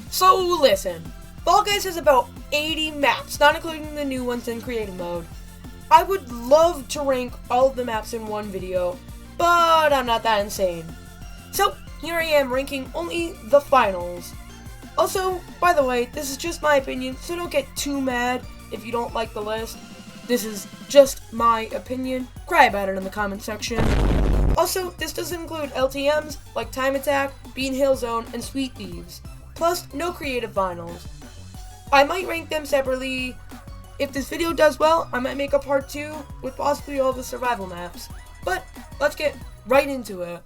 So listen, Fall Guys has about 80 maps, not including the new ones in creative mode. I would love to rank all of the maps in one video, but I'm not that insane. So here I am ranking only the finals. Also, by the way, this is just my opinion, so don't get too mad if you don't like the list. This is just my opinion. Cry about it in the comment section. Also, this doesn't include LTMs like Time Attack, Bean Hill Zone, and Sweet Thieves. Plus, no creative finals. I might rank them separately. If this video does well, I might make a part 2 with possibly all the survival maps. But let's get right into it.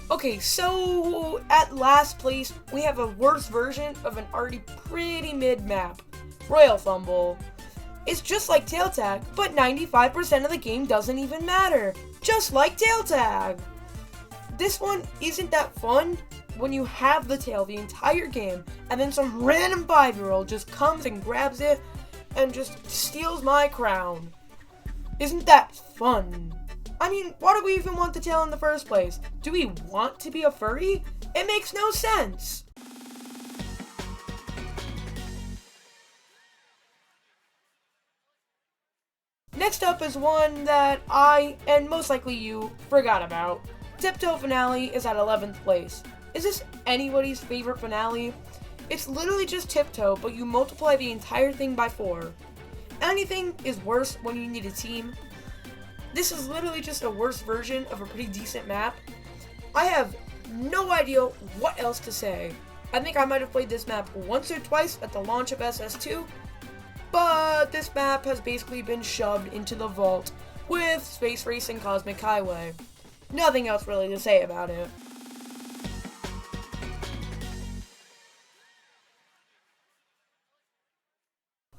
Okay, so at last place, we have a worse version of an already pretty mid map, Royal Fumble. It's just like Tail Tag, but 95% of the game doesn't even matter, just like Tail Tag. This one isn't that fun when you have the tail the entire game, and then some random 5-year-old just comes and grabs it and just steals my crown. Isn't that fun? I mean, why do we even want the tail in the first place? Do we want to be a furry? It makes no sense. Next up is one that I, and most likely you, forgot about. Tiptoe Finale is at 11th place. Is this anybody's favorite finale? It's literally just Tiptoe, but you multiply the entire thing by 4. Anything is worse when you need a team. This is literally just a worse version of a pretty decent map. I have no idea what else to say. I think I might have played this map once or twice at the launch of SS2, but this map has basically been shoved into the vault with Space Race and Cosmic Highway. Nothing else really to say about it.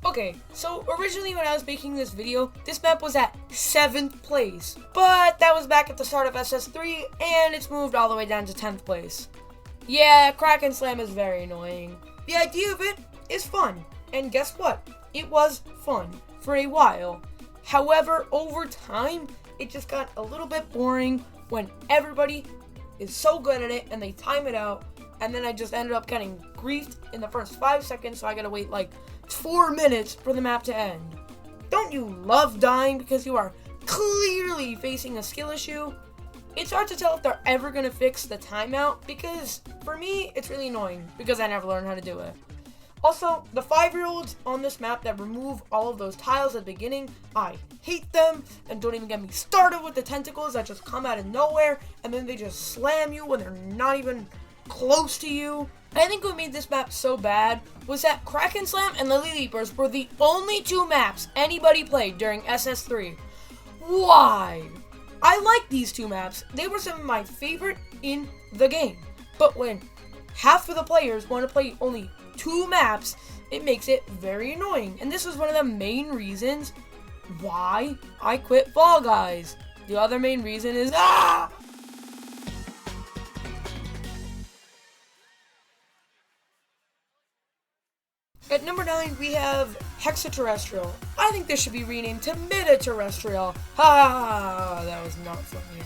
Okay, so originally when I was making this video, this map was at 7th place, but that was back at the start of SS3, and it's moved all the way down to 10th place. Yeah, Crack and Slam is very annoying. The idea of it is fun, and guess what? It was fun for a while. However, over time, it just got a little bit boring when everybody is so good at it and they time it out, and then I just ended up getting griefed in the first 5 seconds, so I gotta wait like 4 minutes for the map to end. Don't you love dying because you are clearly facing a skill issue? It's hard to tell if they're ever gonna fix the timeout, because for me, it's really annoying because I never learned how to do it. Also, the 5-year-olds on this map that remove all of those tiles at the beginning, I hate them, and don't even get me started with the tentacles that just come out of nowhere, and then they just slam you when they're not even close to you. I think what made this map so bad was that Crack and Slam and Lily Leapers were the only 2 maps anybody played during SS3. Why? I like these 2 maps. They were some of my favorite in the game. But when half of the players want to play only 2 maps, it makes it very annoying. And this was one of the main reasons why I quit Fall Guys. The other main reason is At number 9, we have Hexaterrestrial. I think this should be renamed to Metaterrestrial. Ha! That was not funny.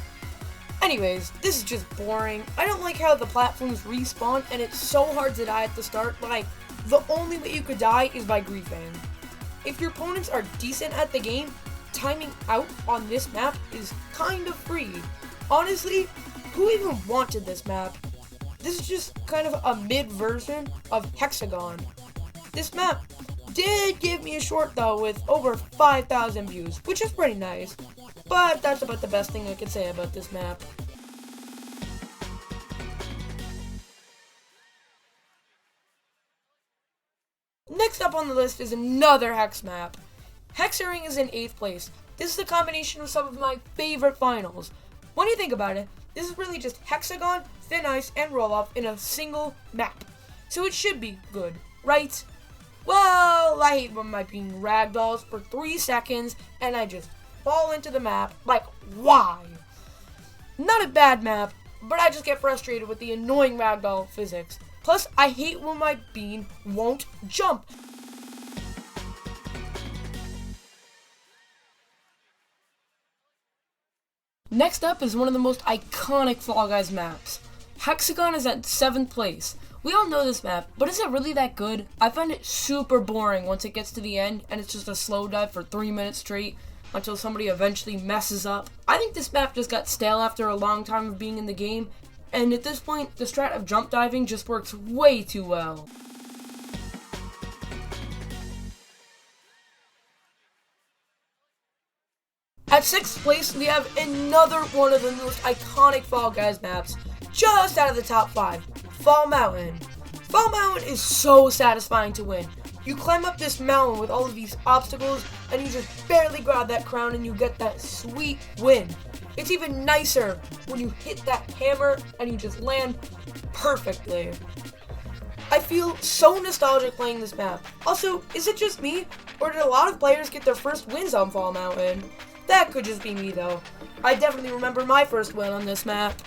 Anyways, this is just boring. I don't like how the platforms respawn, and it's so hard to die at the start. Like, the only way you could die is by griefing. If your opponents are decent at the game, timing out on this map is kind of free. Honestly, who even wanted this map? This is just kind of a mid version of Hexagon. This map did give me a short though with over 5,000 views, which is pretty nice, but that's about the best thing I can say about this map. Next up on the list is another Hex map. Hexaring is in 8th place. This is a combination of some of my favorite finals. When you think about it, this is really just Hexagon, Thin Ice, and Roll-Off in a single map. So it should be good, right? Well, I hate when my being ragdolls for 3 seconds and I just fall into the map. Like, why? Not a bad map, but I just get frustrated with the annoying ragdoll physics. Plus, I hate when my bean won't jump. Next up is one of the most iconic Fall Guys maps. Hexagon is at 7th place. We all know this map, but is it really that good? I find it super boring once it gets to the end and it's just a slow dive for 3 minutes straight until somebody eventually messes up. I think this map just got stale after a long time of being in the game, and at this point, the strat of jump diving just works way too well. At 6th place, we have another one of the most iconic Fall Guys maps, just out of the top 5, Fall Mountain. Fall Mountain is so satisfying to win. You climb up this mountain with all of these obstacles, and you just barely grab that crown and you get that sweet win. It's even nicer when you hit that hammer and you just land perfectly. I feel so nostalgic playing this map. Also, is it just me, or did a lot of players get their first wins on Fall Mountain? That could just be me though. I definitely remember my first win on this map.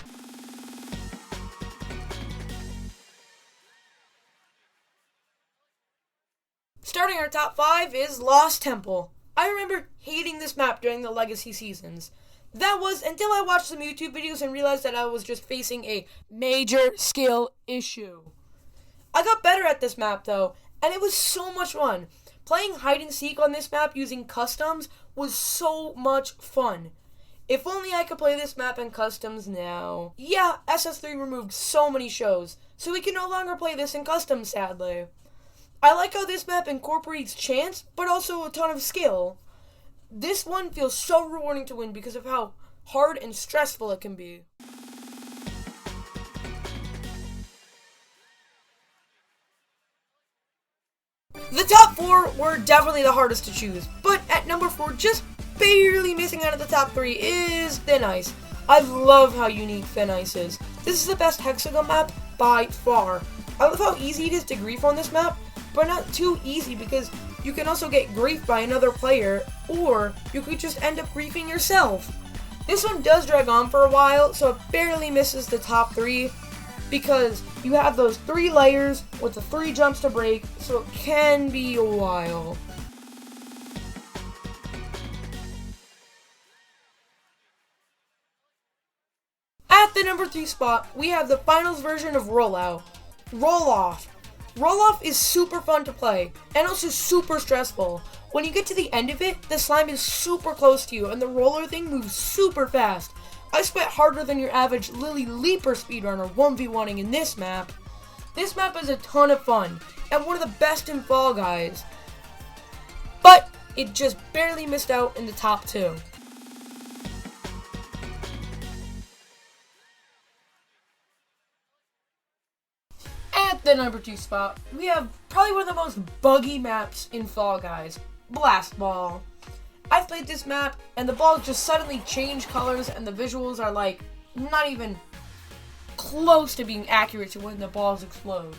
Starting our top 5 is Lost Temple. I remember hating this map during the Legacy seasons. That was until I watched some YouTube videos and realized that I was just facing a major skill issue. I got better at this map though, and it was so much fun. Playing hide and seek on this map using customs was so much fun. If only I could play this map in customs now. Yeah, SS3 removed so many shows, so we can no longer play this in customs sadly. I like how this map incorporates chance, but also a ton of skill. This one feels so rewarding to win because of how hard and stressful it can be. The top 4 were definitely the hardest to choose, but at number 4, just barely missing out of the top 3 is Thin Ice. I love how unique Thin Ice is. This is the best Hexagon map by far. I love how easy it is to grief on this map, but not too easy because you can also get griefed by another player, or you could just end up griefing yourself. This one does drag on for a while, so it barely misses the top 3 because you have those 3 layers with the 3 jumps to break, so it can be a while. At the number 3 spot, we have the finals version of Rollout, Roll Off. Roll Off is super fun to play, and also super stressful. When you get to the end of it, the slime is super close to you, and the roller thing moves super fast. I sweat harder than your average Lily Leaper speedrunner 1v1ing in this map. This map is a ton of fun, and one of the best in Fall Guys. But it just barely missed out in the top 2. At the number 2 spot, we have probably one of the most buggy maps in Fall Guys, Blast Ball. I've played this map, and the balls just suddenly change colors, and the visuals are like, not even close to being accurate to when the balls explode.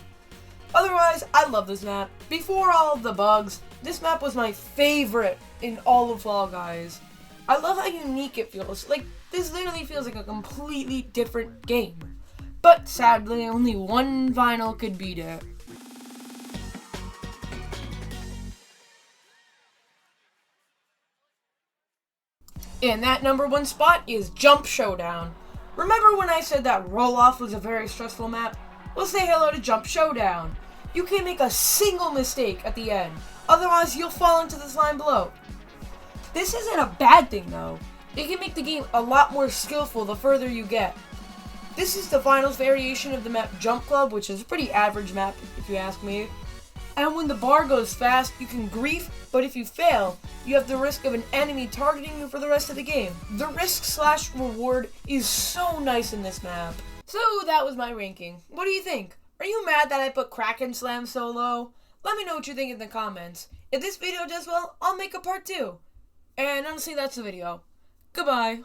Otherwise, I love this map. Before all of the bugs, this map was my favorite in all of Fall Guys. I love how unique it feels. Like, this literally feels like a completely different game. But sadly, only one vinyl could beat it. And that number 1 spot is Jump Showdown. Remember when I said that Roll Off was a very stressful map? Well, say hello to Jump Showdown. You can't make a single mistake at the end, otherwise you'll fall into the slime below. This isn't a bad thing though. It can make the game a lot more skillful the further you get. This is the finals variation of the map Jump Club, which is a pretty average map if you ask me. And when the bar goes fast, you can grief, but if you fail, you have the risk of an enemy targeting you for the rest of the game. The risk/reward is so nice in this map. So that was my ranking. What do you think? Are you mad that I put Kraken Slam so low? Let me know what you think in the comments. If this video does well, I'll make a part 2. And honestly, that's the video. Goodbye.